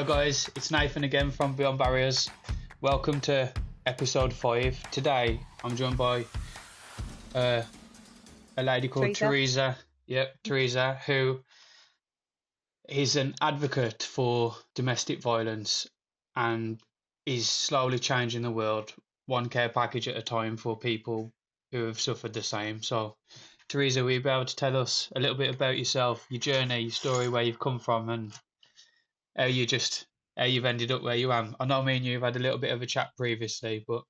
Hi guys, it's Nathan again from Beyond Barriers. Welcome to episode 5. Today I'm joined by uh, a lady called Teresa. Teresa. Yep, Teresa, who is an advocate for domestic violence and is slowly changing the world, one care package at a time for people who have suffered the same. So, Teresa, will you be able to tell us a little bit about yourself, your journey, your story, where you've come from, and how you just how you've ended up where you are? I know me and you've had a little bit of a chat previously, but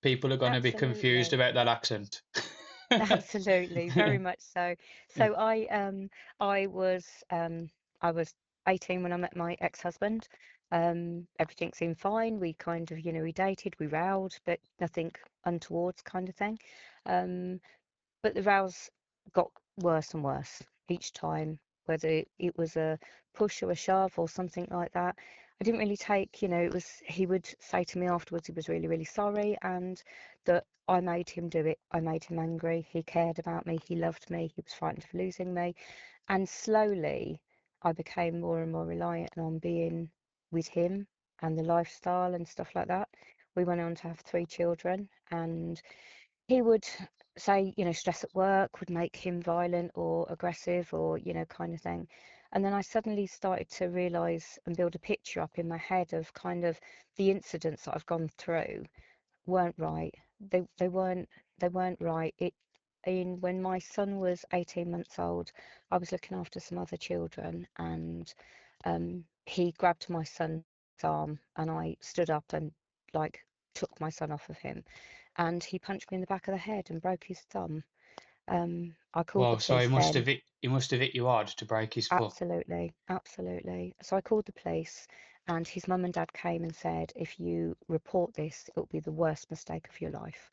people are going to be confused Absolutely. about that accent. Absolutely, very much so. So I was I was 18 when I met my ex-husband. Everything seemed fine. We kind of, we dated, we rowed, but nothing untowards kind of thing. Um, but the rows got worse and worse each time, whether it was a push or a shove or something like that. I didn't really take, it was, he would say to me afterwards he was really, really sorry and that I made him do it. I made him angry. He cared about me. He loved me. He was frightened of losing me. And slowly I became more and more reliant on being with him and the lifestyle and stuff like that. We went on to have 3 children and he would say, stress at work would make him violent or aggressive or, kind of thing. And then I suddenly started to realize and build a picture up in my head of kind of the incidents that I've gone through weren't right. They weren't right. When my son was 18 months old, I was looking after some other children and he grabbed my son's arm and I stood up and like took my son off of him and he punched me in the back of the head and broke his thumb. I called the Well, so police then. he must have hit you hard to break his foot. Absolutely, absolutely. So I called the police, and his mum and dad came and said, if you report this, it'll be the worst mistake of your life.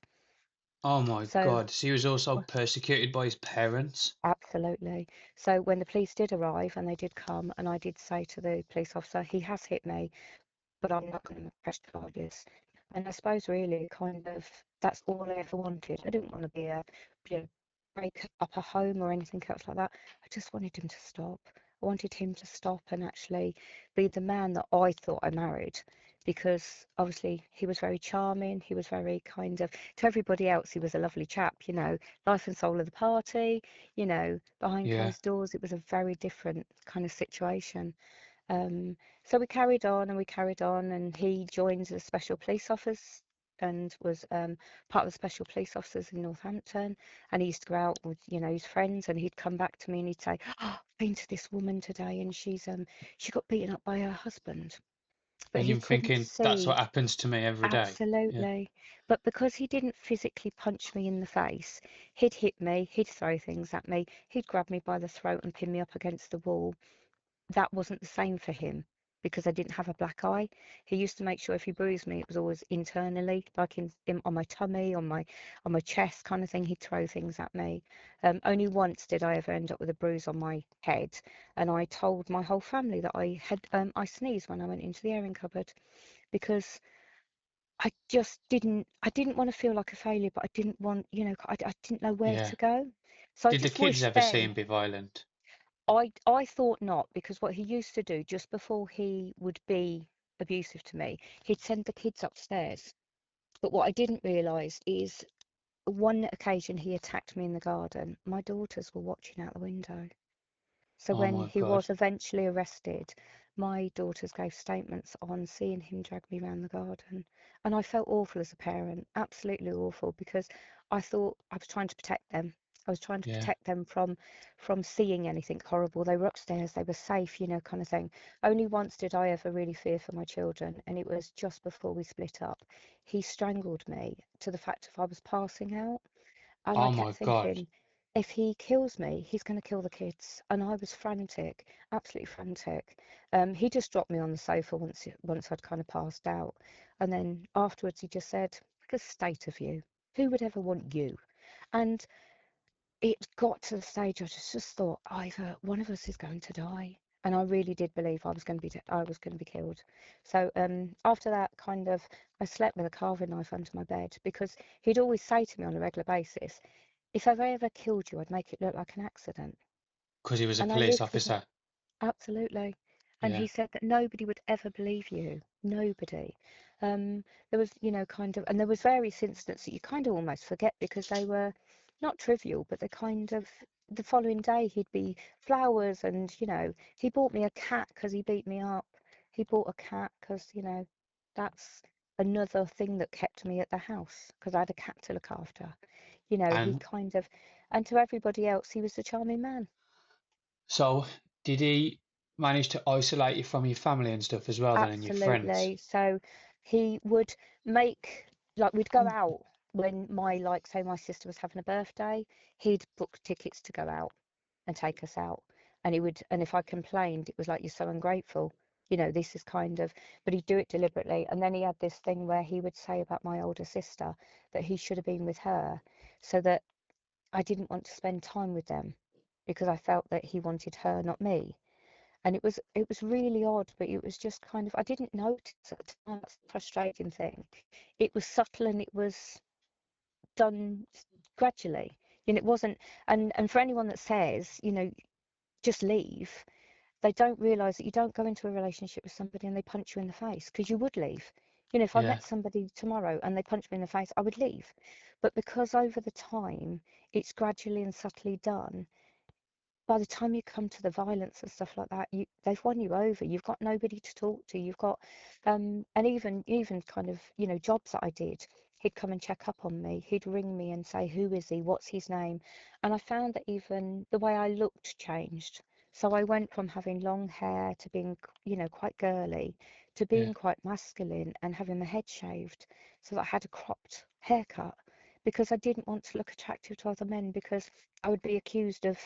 Oh my So, God. So he was also persecuted by his parents. absolutely. So when the police did arrive, and they did come, and I did say to the police officer, he has hit me, but I'm not going to press charges. And I suppose really kind of that's all I ever wanted. I didn't want to be you know, break up a home or anything else like that. I just wanted him to stop. I wanted him to stop and actually be the man that I thought I married. Because obviously he was very charming, he was very kind of, to everybody else, he was a lovely chap, life and soul of the party, behind Yeah. closed doors, it was a very different kind of situation. So we carried on and we carried on, and he joined the special police office and was part of the special police officers in Northampton. And he used to go out with, his friends, and he'd come back to me and he'd say, "Oh, I've been to this woman today, and she got beaten up by her husband." But And he you're couldn't thinking, that's what see. happens to me every day. Yeah. Absolutely. But because he didn't physically punch me in the face, he'd hit me, he'd throw things at me, he'd grab me by the throat and pin me up against the wall. That wasn't the same for him because I didn't have a black eye. He used to make sure if he bruised me, it was always internally, like on my tummy, on my chest, kind of thing. He'd throw things at me. Only once did I ever end up with a bruise on my head, and I told my whole family that I sneezed when I went into the airing cupboard because I just I didn't want to feel like a failure, but I didn't want, I didn't know where Yeah. to go. So I Did the just kids wished ever see then. him be violent? I thought not, because what he used to do just before he would be abusive to me, he'd send the kids upstairs. But what I didn't realise is one occasion he attacked me in the garden. My daughters were watching out the window. So Oh when my he God. was eventually arrested, my daughters gave statements on seeing him drag me around the garden. And I felt awful as a parent, absolutely awful, because I thought I was trying to protect them. I was trying to Yeah. protect them from seeing anything horrible. They were upstairs, they were safe, kind of thing. Only once did I ever really fear for my children, and it was just before we split up. He strangled me to the fact if I was passing out. And I Oh kept my God. thinking, if he kills me, he's going to kill the kids. And I was frantic, absolutely frantic. He just dropped me on the sofa once I'd kind of passed out. And then afterwards, he just said, "Look at the state of you. Who would ever want you?" And it got to the stage I just thought either one of us is going to die. And I really did believe I was going to be killed. So after that, kind of, I slept with a carving knife under my bed because he'd always say to me on a regular basis, if I ever killed you, I'd make it look like an accident. Because he was a And I police lived with that. officer. Absolutely. And he Yeah. said that nobody would ever believe you. Nobody. There was, kind of, and there was various incidents that you kind of almost forget because they were not trivial, but they kind of, the following day he'd be flowers and, he bought me a cat because he beat me up. He bought a cat because, that's another thing that kept me at the house because I had a cat to look after. He And kind of, and to everybody else, he was a charming man. so, did he manage to isolate you from your family and stuff as well, then, and your friends? Absolutely. So he would make, like, we'd go out when like, say my sister was having a birthday, he'd book tickets to go out and take us out. And he would, and if I complained, it was like, you're so ungrateful. This is kind of, but he'd do it deliberately. And then he had this thing where he would say about my older sister that he should have been with her so that I didn't want to spend time with them because I felt that he wanted her, not me. And it was really odd, but it was just kind of, I didn't notice at the time. That's the frustrating thing. It was subtle and it was done gradually. It wasn't, and for anyone that says, just leave, they don't realize that you don't go into a relationship with somebody and they punch you in the face, because you would leave. If I Yeah. met somebody tomorrow and they punched me in the face, I would leave. But because over the time it's gradually and subtly done, by the time you come to the violence and stuff like that, they've won you over. You've got nobody to talk to. You've got, and even kind of, jobs that I did, he'd come and check up on me. He'd ring me and say, who is he? What's his name? And I found that even the way I looked changed. So I went from having long hair to being, quite girly, to Yeah. being quite masculine and having my head shaved. So that I had a cropped haircut because I didn't want to look attractive to other men, because I would be accused of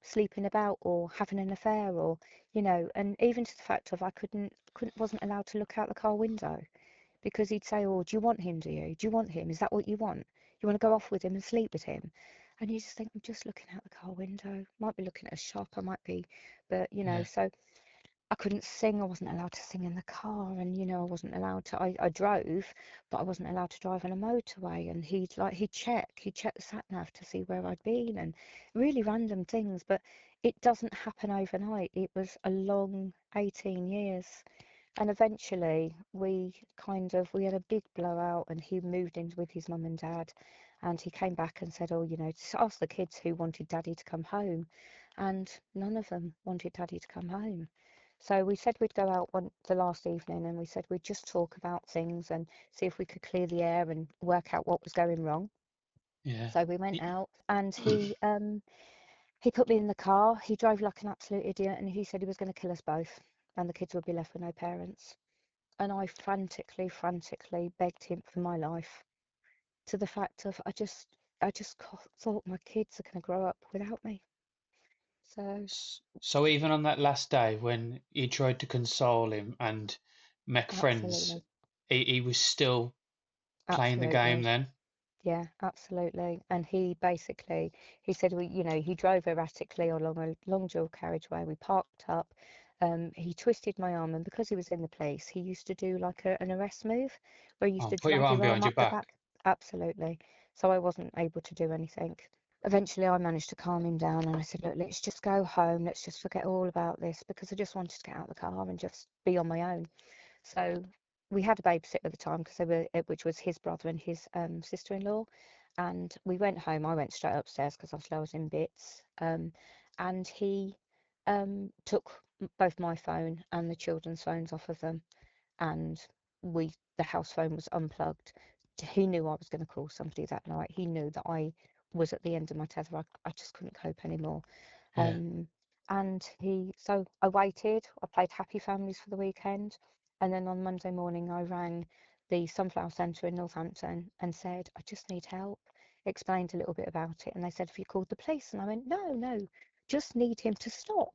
sleeping about or having an affair, or and even to the fact of I couldn't wasn't allowed to look out the car window, because he'd say, oh, do you want him, do you want him, is that what you want to go off with him and sleep with him? And you just think, I'm just looking out the car window, might be looking at a shop, I might be, but Yeah. so I couldn't sing. I wasn't allowed to sing in the car, and I wasn't allowed to. I drove, but I wasn't allowed to drive on a motorway. And he'd check the sat nav to see where I'd been, and really random things. But it doesn't happen overnight. It was a long 18 years, and eventually we had a big blowout, and he moved in with his mum and dad, and he came back and said, oh, to ask the kids who wanted daddy to come home, and none of them wanted daddy to come home. So we said we'd go out the last evening, and we said we'd just talk about things and see if we could clear the air and work out what was going wrong. Yeah. So we went Y- out, and he put me in the car. He drove like an absolute idiot, and he said he was going to kill us both, and the kids would be left with no parents. And I frantically, frantically begged him for my life, to the fact of I just thought my kids are going to grow up without me. So So even on that last day when you tried to console him and make friends, absolutely, he was still playing the game absolutely. then. Yeah, absolutely. And he basically, he said, he drove erratically along a long dual carriageway. We parked up. He twisted my arm, and because he was in the police, he used to do like an arrest move where he used Oh, to put your drag arm your arm behind your up the back. back. Absolutely. So I wasn't able to do anything. Eventually, I managed to calm him down, and I said, look, let's just go home. Let's just forget all about this, because I just wanted to get out of the car and just be on my own. So we had a babysitter at the time, because which was his brother and his sister-in-law. And we went home. I went straight upstairs because obviously I was in bits. And he took both my phone and the children's phones off of them, and the house phone was unplugged. He knew I was going to call somebody that night. He knew that I was at the end of my tether. I just couldn't cope anymore. Yeah. Um, and so I waited. I played Happy Families for the weekend. And then on Monday morning, I rang the Sunflower Centre in Northampton and said, I just need help. Explained a little bit about it. And they said, have you called the police? And I went, no, no, just need him to stop.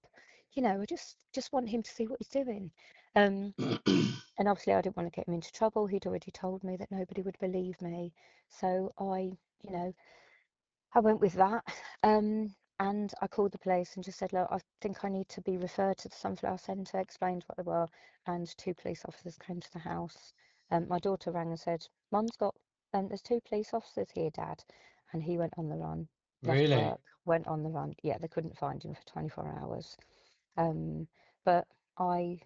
I just want him to see what he's doing. Um, and obviously, I didn't want to get him into trouble. He'd already told me that nobody would believe me. So you know, I went with that. And I called the police and just said, look, I think I need to be referred to the Sunflower Centre, explained what they were, and two police officers came to the house. My daughter rang and said, Mum's got, there's two police officers here, Dad. And he went on the run, left Really? work, went on the run. Yeah, they couldn't find him for 24 hours. Um, but I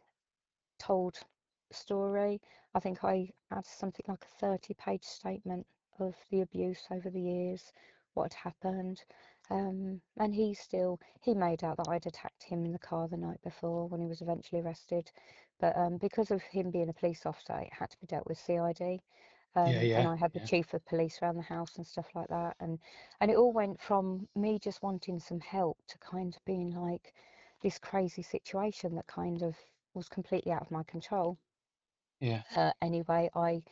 told the story. I think I had something like a 30-page statement of the abuse over the years, what had happened. And he made out that I'd attacked him in the car the night before when he was eventually arrested. But because of him being a police officer, it had to be dealt with CID. Yeah, And yeah, I had the yeah, chief of police around the house and stuff like that. And it all went from me just wanting some help to kind of being like this crazy situation that kind of was completely out of my control. yeah. Anyway, I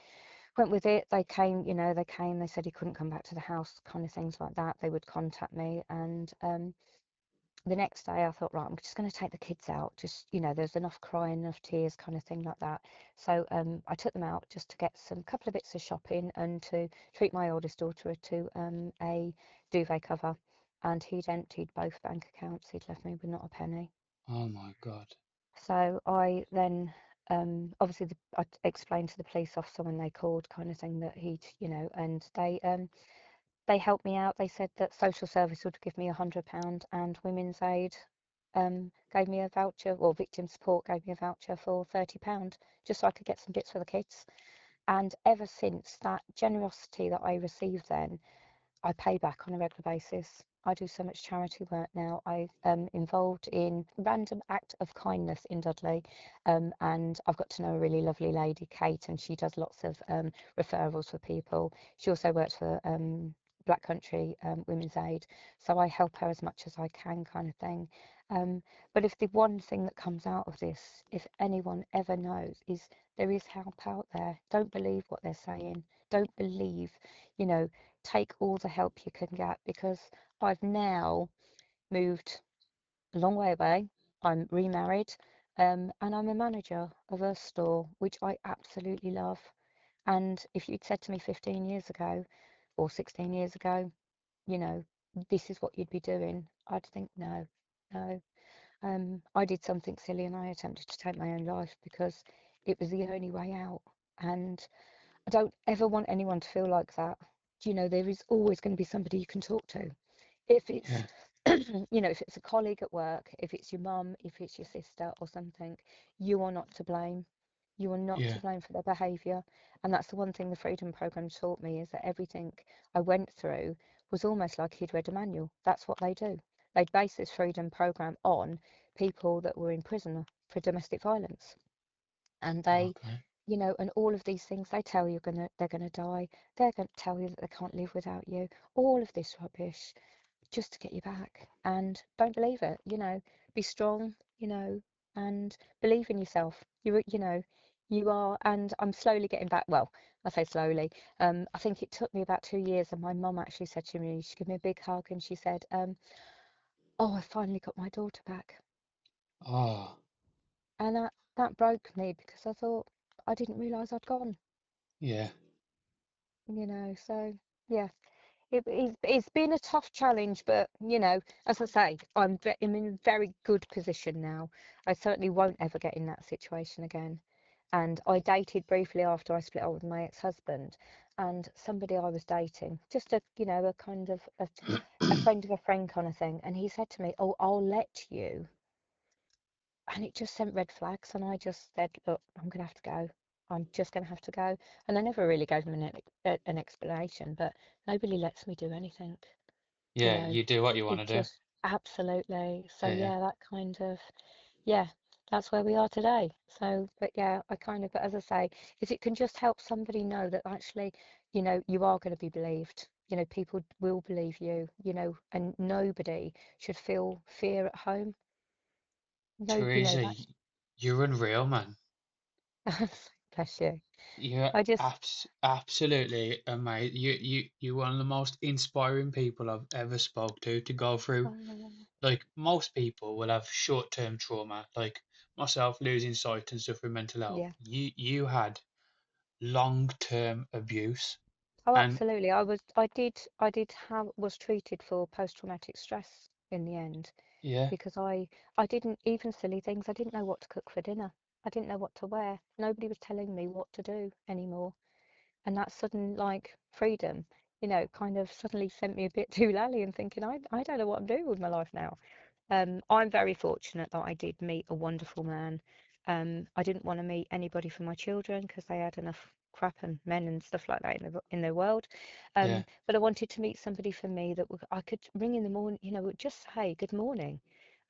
went with it. They came, they came, they said he couldn't come back to the house, kind of things like that. They would contact me. And the next day I thought, right, I'm just going to take the kids out. Just, there's enough crying, enough tears, kind of thing like that. So I took them out just to get some couple of bits of shopping and to treat my oldest daughter to a duvet cover. And he'd emptied both bank accounts. He'd left me with not a penny. Oh my God. So I then, obviously, I explained to the police officer when they called, kind of thing, that he'd, and they helped me out. They said that social service would give me £100 and Women's Aid gave me a voucher, or victim support gave me a voucher for £30, just so I could get some bits for the kids. And ever since that generosity that I received then, I pay back on a regular basis. I do so much charity work now. I'm involved in Random Act of Kindness in Dudley, and I've got to know a really lovely lady, Kate, and she does lots of referrals for people. She also works for Black Country Women's Aid, so I help her as much as I can, kind of thing. Um, but if the one thing that comes out of this, if anyone ever knows, is there is help out there. Don't believe what they're saying. Don't believe, you know, take all the help you can get, because I've now moved a long way away. I'm remarried, and I'm a manager of a store, which I absolutely love. And if you'd said to me 15 years ago or 16 years ago, you know, this is what you'd be doing, I'd think, no, no. I did something silly and I attempted to take my own life because it was the only way out. And I don't ever want anyone to feel like that. There is always going to be somebody you can talk to. If it's, Yeah, if it's a colleague at work, if it's your mum, if it's your sister or something, you are not to blame. You are not to yeah. blame for their behaviour. And that's the one thing the Freedom Programme taught me, is that everything I went through was almost like he'd read a manual. That's what they do. They'd base this Freedom Programme on people that were in prison for domestic violence. And Okay. and all of these things, they tell you they're gonna die. They're going to tell you that they can't live without you. All of this rubbish just to get you back. And don't believe it. Be strong. And believe in yourself. You are. And I'm slowly getting back. Well, I say slowly. I think it took me about 2 years, and my mum actually said to me, she gave me a big hug, and she said, "Oh, I finally got my daughter back." Oh, And that broke me, because I thought, I didn't realise I'd gone. yeah, So yeah, it's been a tough challenge, but as I say, I'm in a very good position now. I certainly won't ever get in that situation again. And I dated briefly after I split up with my ex-husband, and somebody I was dating, just a kind of a friend of a friend kind of thing, and he said to me, "Oh, I'll let you." And it just sent red flags, and I just said, "Look, I'm gonna have to go. I'm just gonna have to go." And I never really gave them an explanation, but nobody lets me do anything, you yeah. know. You do what you want It to do. just absolutely. So Yeah, yeah. yeah, that kind of, yeah, that's where we are today. So, but yeah, but as I say, if it can just help somebody know that actually, you are going to be believed. People will believe you, and nobody should feel fear at home. No, Teresa, that's you're unreal, man. bless you. You're I just, absolutely amazing. You're one of the most inspiring people I've ever spoke to go through. oh, Like most people will have short-term trauma, like myself losing sight and stuff with mental health. yeah. You had long-term abuse, Oh, and absolutely. I did have, was treated for post-traumatic stress in the end, yeah, because I didn't, even silly things, I didn't know what to cook for dinner. I didn't know what to wear. Nobody was telling me what to do anymore. And that sudden, like, freedom, kind of suddenly sent me a bit too lally and thinking, I don't know what I'm doing with my life now. I'm very fortunate that I did meet a wonderful man, I didn't want to meet anybody for my children because they had enough crap and men and stuff like that in their world. Yeah. But I wanted to meet somebody for me that I could ring in the morning, just say good morning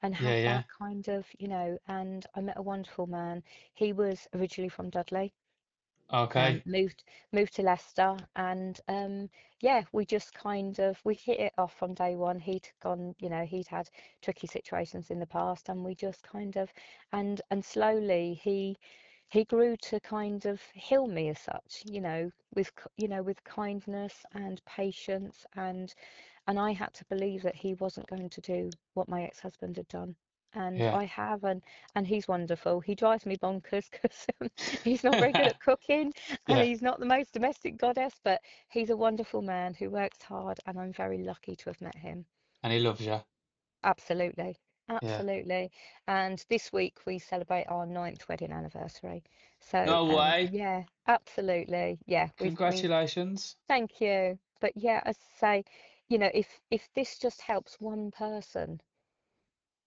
and Yeah. have Yeah. that kind of, and I met a wonderful man. He was originally from Dudley, Okay. moved to Leicester, and yeah, we just kind of we hit it off from day one. He'd gone, he'd had tricky situations in the past, and we just kind of and slowly he grew to kind of heal me as such, with kindness and patience, and I had to believe that he wasn't going to do what my ex-husband had done. And Yeah. I have, and he's wonderful. He drives me bonkers because he's not very good at cooking and Yeah. he's not the most domestic goddess, but he's a wonderful man who works hard, and I'm very lucky to have met him. And he loves you. Absolutely. Yeah. Absolutely. And this week we celebrate our ninth wedding anniversary. So, No way. yeah, absolutely. Yeah, we've Congratulations. thank you. But yeah, as I say, if this just helps one person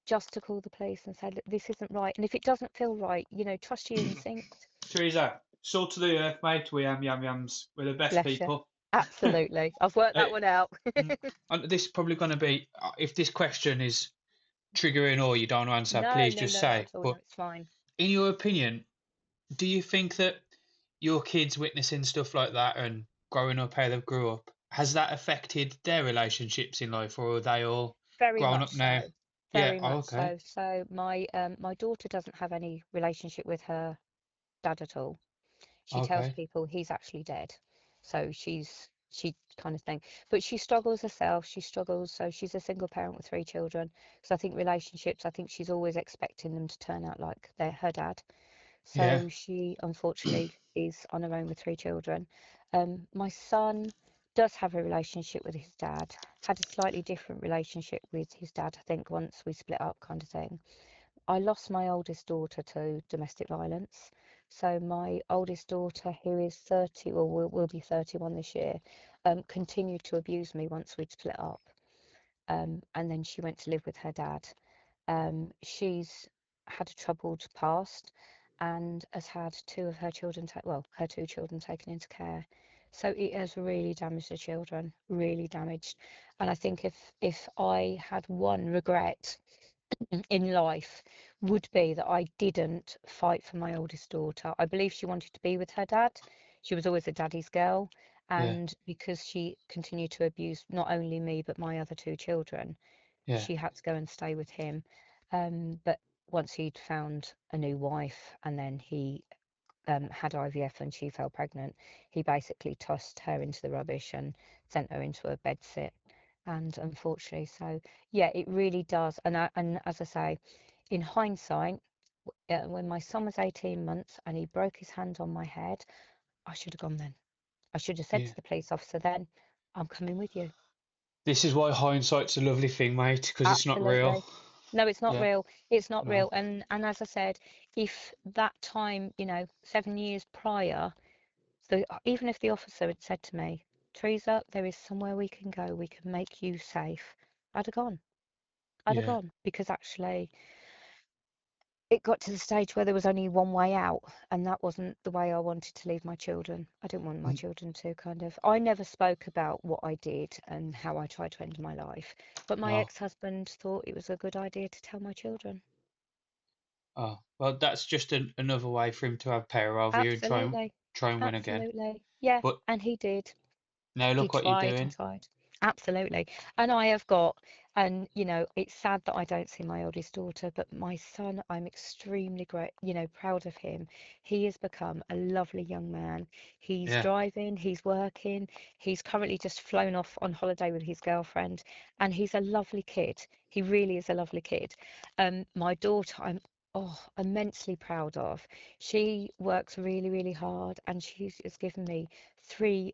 just to call the police and say, look, this isn't right. And if it doesn't feel right, trust your instincts. Teresa, salt of the earth, mate. We am yam yams. We're the best Bless you. people. Absolutely. I've worked Uh, that one out. and this is probably going to be, if this question is triggering or you don't answer, No, please no, just no, not say. at all. No, But it's fine. in your opinion, do you think that your kids witnessing stuff like that and growing up how they've grew up, has that affected their relationships in life, or are they all Very grown much up now? so. Yeah. Very Oh, much okay. so. So my daughter doesn't have any relationship with her dad at all. She tells Okay. people he's actually dead. So she kind of thing. But she struggles herself. She struggles. So she's a single parent with three children. So I think relationships, I think she's always expecting them to turn out like they're her dad. Yeah. So she unfortunately is on her own with three children. My son does have a relationship with his dad, had a slightly different relationship with his dad, I think, once we split up, kind of thing. I lost my oldest daughter to domestic violence. So my oldest daughter, who is 30, or will be 31 this year, continued to abuse me once we'd split up. And then she went to live with her dad. She's had a troubled past and has had two of her children, well, her two children taken into care. So it has really damaged the children, really damaged. And I think if I had one regret in life would be that I didn't fight for my oldest daughter. I believe she wanted to be with her dad. She was always a daddy's girl. Yeah. And because she continued to abuse not only me, but my other two children, Yeah. she had to go and stay with him. But once he'd found a new wife and then he had IVF and she fell pregnant, he basically tossed her into the rubbish and sent her into a bed sit. And unfortunately, so yeah, it really does. And as I say, in hindsight, when my son was 18 months and he broke his hand on my head, I should have gone then. I should have said Yeah. to the police officer then, I'm coming with you. This is why hindsight's a lovely thing, mate, because it's not real. Absolutely. No, it's not Yeah. real. It's not No. real. And as I said, if that time, 7 years prior, so even if the officer had said to me, Teresa, there is somewhere we can go, we can make you safe, I'd have gone. I'd have Yeah. gone because actually it got to the stage where there was only one way out, and that wasn't the way I wanted to leave my children. I didn't want my Mm. children to kind of. I never spoke about what I did and how I tried to end my life, but my Oh. ex-husband thought it was a good idea to tell my children. Oh. Well, that's just another way for him to have power over you and Absolutely. try and win again. Absolutely. Yeah, But and he did. now He look what you're tried and doing. tried. Absolutely. And I have got, and it's sad that I don't see my oldest daughter, but my son, I'm extremely great, proud of him. He has become a lovely young man. He's Yeah. driving, he's working, he's currently just flown off on holiday with his girlfriend, and he's a lovely kid. He really is a lovely kid. My daughter, I'm immensely proud of. She works really, really hard, and she has given me three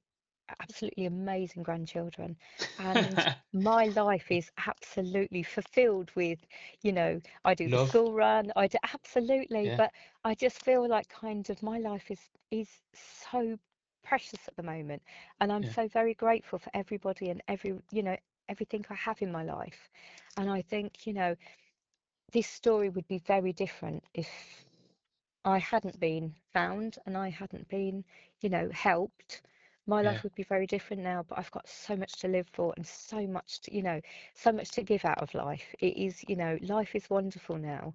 absolutely amazing grandchildren, and my life is absolutely fulfilled with, I do the Love. school run, I do absolutely, Yeah. but I just feel like kind of my life is so precious at the moment, and I'm Yeah. so very grateful for everybody and everything I have in my life. And I think, this story would be very different I hadn't been found and I hadn't been, helped, my Yeah, life would be very different now. But I've got so much to live for and so much to, so much to give out of life. It is, life is wonderful now.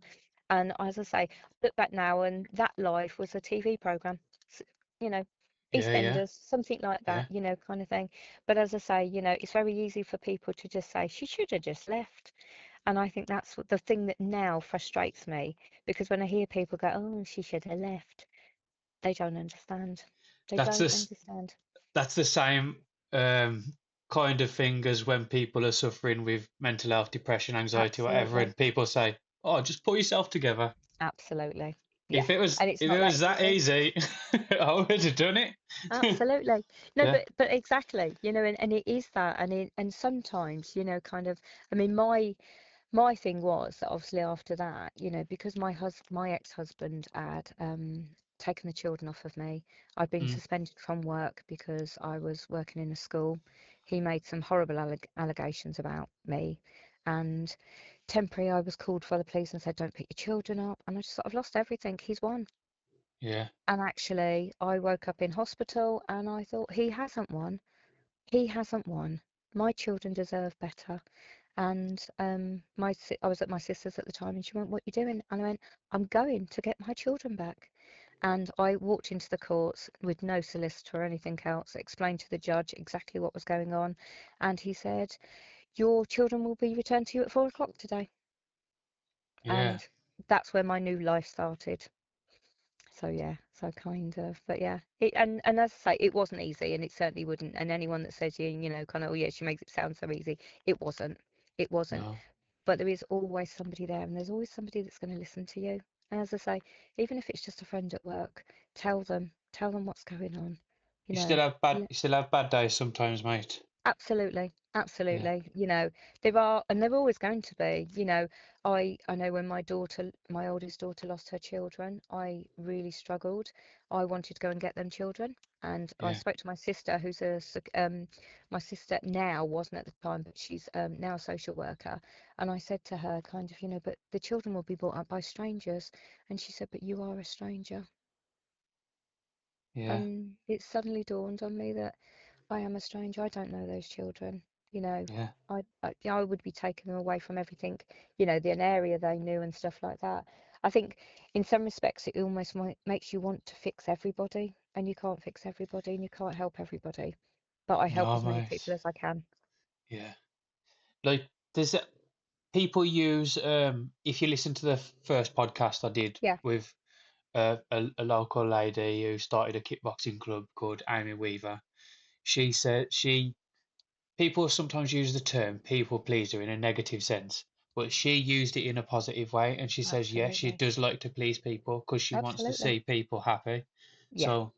And as I say, look back now, and that life was a TV program, s- you know, yeah, yeah, EastEnders, something like that, yeah. kind of thing. But as I say, it's very easy for people to just say, she should have just left. And I think that's what the thing that now frustrates me, because when I hear people go, "Oh, she should have left," they don't understand. They That's don't this. understand. That's the same kind of thing as when people are suffering with mental health, depression, anxiety, whatever, Absolutely. and people say, "Oh, just pull yourself together." Absolutely. Yeah. If it was, And it's if not it that was that easy. easy, I would have done it. Absolutely. No, Yeah. but exactly, and it is that, and sometimes, kind of, I mean, my thing was that obviously after that, because my ex-husband had taken the children off of me. I'd been Mm, suspended from work because I was working in a school. He made some horrible allegations about me, and temporary I was called by the police and said, "Don't pick your children up," and I just sort of lost everything. He's won. yeah, And actually, I woke up in hospital and I thought, he hasn't won. He hasn't won. My children deserve better. And I was at my sister's at the time, and she went, "What are you doing?" And I went, "I'm going to get my children back." And I walked into the courts with no solicitor or anything else, explained to the judge exactly what was going on, and he said, "Your children will be returned to you at 4 o'clock today." yeah. And that's where my new life started. So yeah, so kind of, but yeah, and as I say, it wasn't easy, and it certainly wouldn't. And anyone that says kind of, "Oh yeah, she makes it sound so easy," it wasn't. It wasn't. No. But there is always somebody there, and there's always somebody that's going to listen to you. And as I say, even if it's just a friend at work, tell them what's going on. You know, You still have bad days sometimes, mate. absolutely, Yeah, absolutely. There are, and they're always going to be. I know when my oldest daughter lost her children, I really struggled. I wanted to go and get them children, and I yeah, spoke to my sister, my sister now, wasn't at the time, but she's now a social worker, and I said to her, kind of, but the children will be brought up by strangers, and she said, "But you are a stranger," yeah, and it suddenly dawned on me that I am a stranger. I don't know those children. You know, yeah. I would be taking them away from everything, an area they knew and stuff like that. I think in some respects it almost makes you want to fix everybody, and you can't fix everybody and you can't help everybody. But I help No, as many mate. people as I can. Yeah. Like, there's people use if you listen to the first podcast I did Yeah, with a local lady who started a kickboxing club called Amy Weaver. She said people sometimes use the term people pleaser in a negative sense, but she used it in a positive way, and she says yes, she absolutely. does like to please people because she wants to Absolutely. see people happy. Yeah. So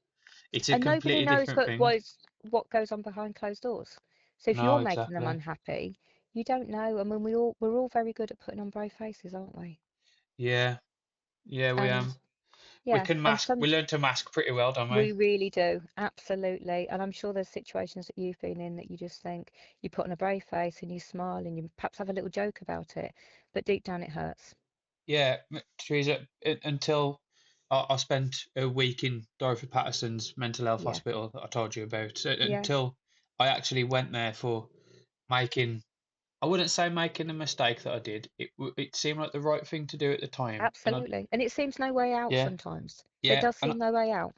it's a And nobody completely knows different thing. what goes on behind closed doors. So if No, you're making them exactly. unhappy, you don't know. I mean, we're all very good at putting on brave faces, aren't we? Yeah, yeah, And we yeah, can and mask. some We learn to mask pretty well, don't we? we really do, absolutely. And I'm sure there's situations that you've been in that you just think you put on a brave face and you smile and you perhaps have a little joke about it, but deep down it hurts. Yeah, Teresa, until I spent a week in Dorothy Patterson's mental health Yeah, hospital that I told you about, yeah, until I actually went there for making, I wouldn't say making a mistake that I did. It seemed like the right thing to do at the time, and absolutely. And it seems no way out yeah, sometimes. There yeah, does and seem no way out.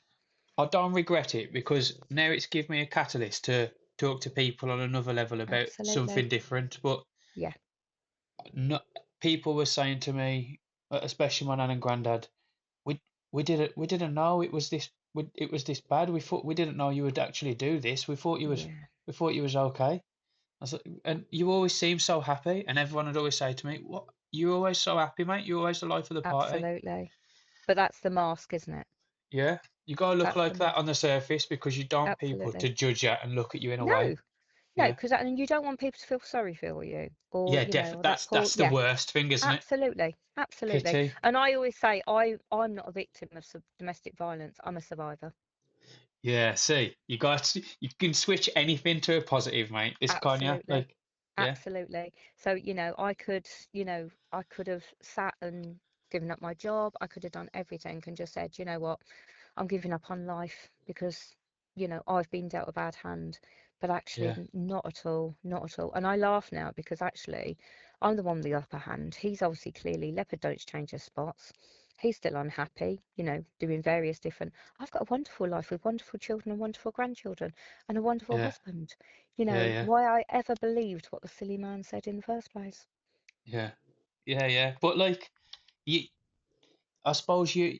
I don't regret it because now it's given me a catalyst to talk to people on another level about something Absolutely. different. But Yeah, no, people were saying to me, especially my nan and granddad, we we didn't know it was this bad. We didn't know you would actually do this. yeah, We thought you was okay. I was like, and you always seem so happy, and everyone would always say to me, "What? You're always so happy, mate. You're always the life of the party." absolutely. But that's the mask, isn't it? Yeah, you gotta look That's the like that mask. on the surface because you don't want people to Absolutely. judge you and look at you in a way. No, no, Yeah, because and you don't want people to feel sorry for you, or yeah, or that poor. that's the Yeah, worst thing, isn't it? absolutely, absolutely. Pity. And I always say I'm not a victim of domestic violence. I'm a survivor. Yeah, see, you can switch anything to a positive, mate. This can you? Absolutely, Like, yeah, absolutely. So I could have sat and given up my job. I could have done everything and just said, you know what, I'm giving up on life because, I've been dealt a bad hand. But actually, Yeah. not at all, not at all. And I laugh now because actually, I'm the one with the upper hand. He's obviously clearly leopard don't change their spots. He's still unhappy, doing various different. I've got a wonderful life with wonderful children and wonderful grandchildren and a wonderful Yeah. husband. Yeah. Yeah. Why I ever believed what the silly man said in the first place. Yeah. Yeah. Yeah. But like you, I suppose you're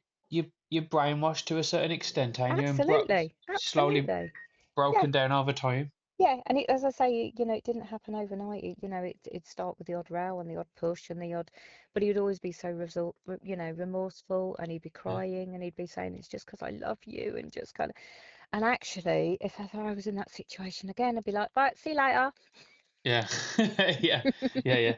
brainwashed to a certain extent, ain't you? And Absolutely, slowly absolutely. Yeah, broken down over time. yeah. And as I say, it didn't happen overnight. It'd start with the odd row and the odd push and the odd, but he'd always be so remorseful, and he'd be Yeah. crying and he'd be saying, it's just because I love you, and just kind of, and actually, if ever I was in that situation again, I'd be like, right, see you later. Yeah. Yeah. Yeah. Yeah.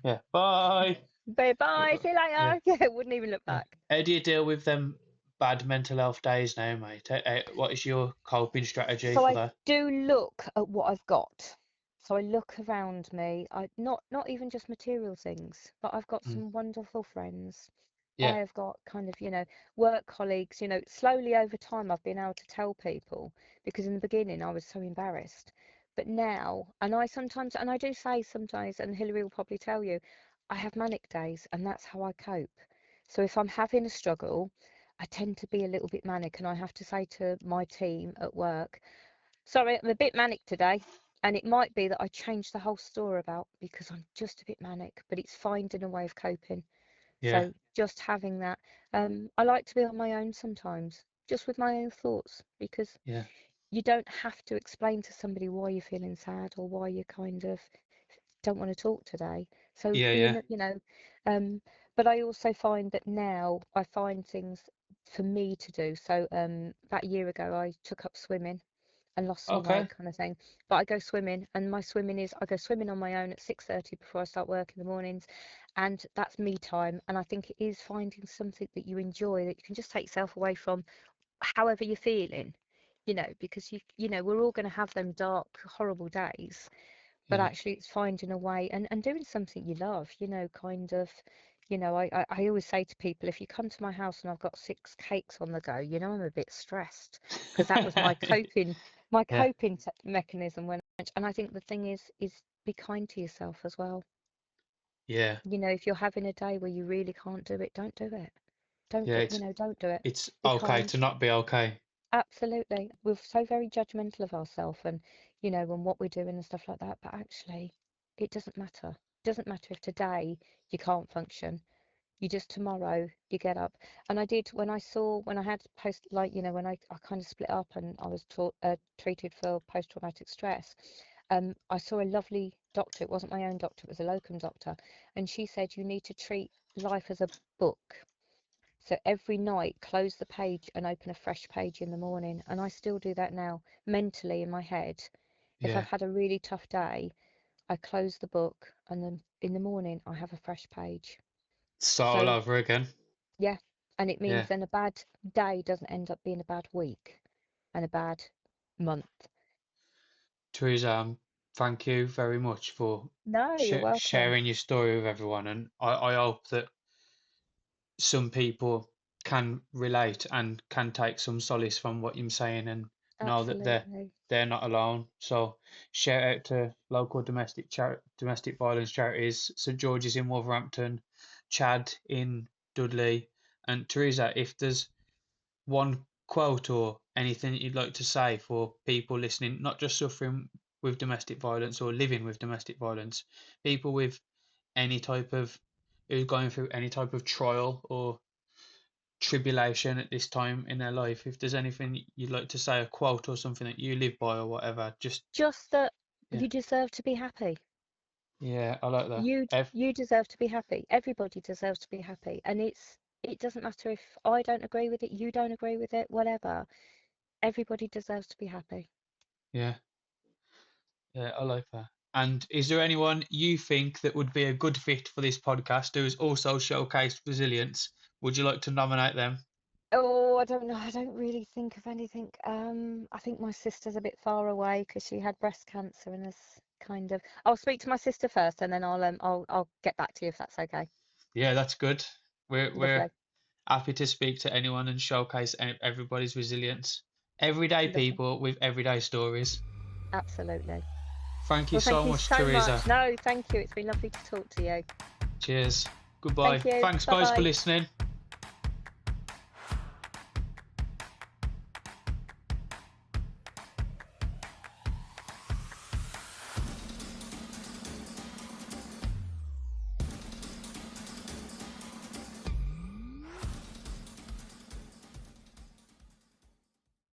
Yeah. Bye. Bye bye, see you Yeah. later. Yeah, wouldn't even look Yeah. back. How do you deal with them bad mental health days now, mate? What is your coping strategy So for I that? do look at what I've got. So I look around me. I not even just material things, but I've got Mm. some wonderful friends. I Yeah. have got kind of, work colleagues, slowly over time I've been able to tell people, because in the beginning I was so embarrassed. But now, and I do say sometimes, and Hilary will probably tell you, I have manic days and that's how I cope. So if I'm having a struggle, I tend to be a little bit manic, and I have to say to my team at work, sorry, I'm a bit manic today. And it might be that I change the whole story about because I'm just a bit manic, but it's finding a way of coping. Yeah. So just having that, I like to be on my own sometimes, just with my own thoughts, because Yeah. you don't have to explain to somebody why you're feeling sad or why you kind of don't want to talk today. So Yeah. Yeah. being, um, but I also find that now I find things for me to do. So about a year ago, I took up swimming and lost some Okay. weight, kind of thing. But I go swimming, and my swimming is I go swimming on my own at 6:30 before I start work in the mornings, and that's me time. And I think it is finding something that you enjoy, that you can just take yourself away from however you're feeling, because we're all going to have them dark, horrible days, but Yeah. actually it's finding a way and doing something you love, kind of. I always say to people, if you come to my house and I've got 6 cakes on the go, I'm a bit stressed, because that was my coping Yeah. mechanism and I think the thing is be kind to yourself as well. Yeah. If you're having a day where you really can't do it, don't do it. Don't Yeah. do, don't do it. It's Be okay kind. to not be okay. Absolutely. We're so very judgmental of ourselves and, and what we're doing and stuff like that. But actually, it doesn't matter. It doesn't matter if today you can't function. You just tomorrow you get up. And I did when I had post, like, when I kind of split up and I was treated for post-traumatic stress. I saw a lovely doctor. It wasn't my own doctor, it was a locum doctor. And she said, you need to treat life as a book. So every night, close the page and open a fresh page in the morning. And I still do that now, mentally in my head. If Yeah. I've had a really tough day, I close the book and then in the morning I have a fresh page. Start all So, over again. yeah. And it Yeah. means then a bad day doesn't end up being a bad week and a bad month. Teresa, thank you very much for No, you're welcome. sharing your story with everyone, and I hope that some people can relate and can take some solace from what you're saying and know that Absolutely. they're not alone. So shout out to local domestic violence charities, St George's in Wolverhampton, Chad in Dudley, and Teresa, if there's one quote or anything you'd like to say for people listening, not just suffering with domestic violence or living with domestic violence, people with any type of who's going through any type of trial or tribulation at this time in their life. If there's anything you'd like to say, a quote or something that you live by or whatever, just Just that yeah, you deserve to be happy. yeah, I like that. You deserve to be happy. Everybody deserves to be happy. And it doesn't matter if I don't agree with it, you don't agree with it, whatever. Everybody deserves to be happy. Yeah, yeah, I like that. And is there anyone you think that would be a good fit for this podcast who has also showcased resilience? Would you like to nominate them? Oh, I don't know. I don't really think of anything. I think my sister's a bit far away because she had breast cancer and is kind of. I'll speak to my sister first, and then I'll get back to you if that's okay. Yeah, that's good. We're Lovely, happy to speak to anyone and showcase everybody's resilience. Everyday lovely. people with everyday stories. Absolutely. Thank you Well, thank so you much, so Teresa. much. No, thank you. It's been lovely to talk to you. Cheers. Goodbye. Thank you. Thanks, Bye guys, for bye. listening.